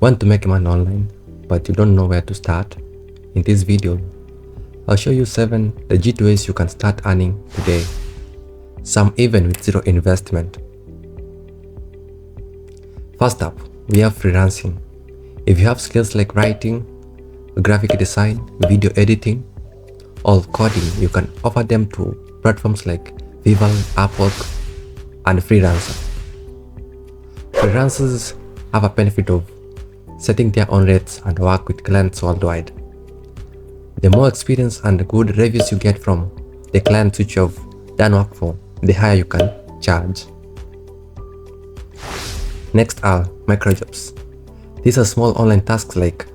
Want to make money online, but you don't know where to start? In this video, I'll show you 7 legit ways you can start earning today, some even with zero investment. First up, we have freelancing. If you have skills like writing, graphic design, video editing, or coding, you can offer them to platforms like Vival, Upwork, and Freelancer. Freelancers have a benefit of setting their own rates and work with clients worldwide. The more experience and good reviews you get from the clients which you've done work for, the higher you can charge. Next are microjobs. These are small online tasks like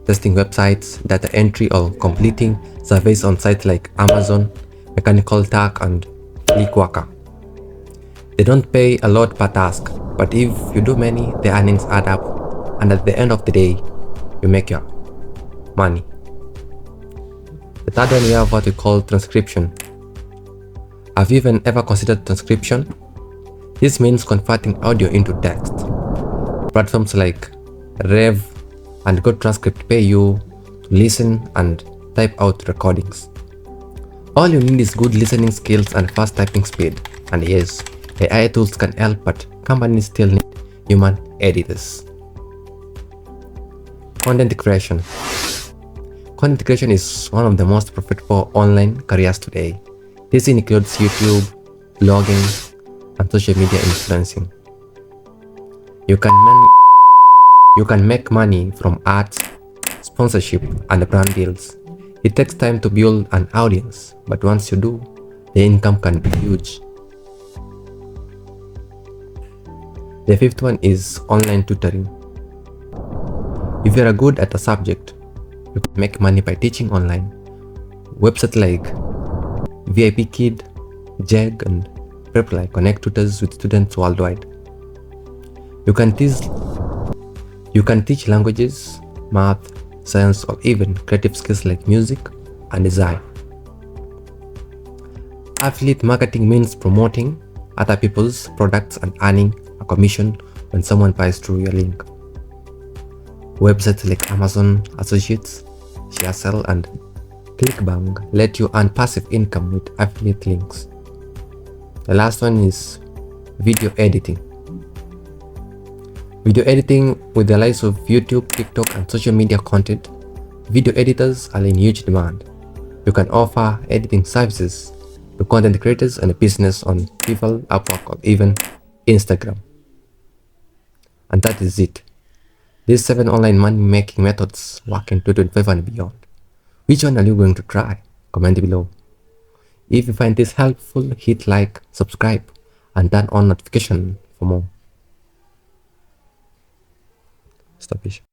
testing websites, data entry, or completing surveys on sites like Amazon, Mechanical Turk, and Clickworker. They don't pay a lot per task, but if you do many, the earnings add up, and at the end of the day, you make your money. The third one, we have what we call transcription. Have you even ever considered transcription? This means converting audio into text. Platforms like Rev and Good Transcript pay you to listen and type out recordings. All you need is good listening skills and fast typing speed. And yes, AI tools can help, but companies still need human editors. Content creation. Content creation is one of the most profitable online careers today. This includes YouTube, blogging, and social media influencing. You can make money from ads, sponsorship, and brand deals. It takes time to build an audience, but once you do, the income can be huge. The fifth one is online tutoring. If you are good at a subject, you can make money by teaching online. Websites like VIP Kid, Jeg, and Preply connect tutors with students worldwide. You can teach languages, math, science, or even creative skills like music and design. Affiliate marketing means promoting other people's products and earning a commission when someone buys through your link. Websites like Amazon Associates, ShareSell, and ClickBank let you earn passive income with affiliate links. The last one is video editing. Video editing, with the rise of YouTube, TikTok, and social media content, video editors are in huge demand. You can offer editing services to content creators and a business on Fiverr, Upwork, or even Instagram. And that is it. These 7 online money making methods work in 2025 and beyond. Which one are you going to try? Comment below. If you find this helpful, hit like, subscribe, and turn on notification for more. Stop it.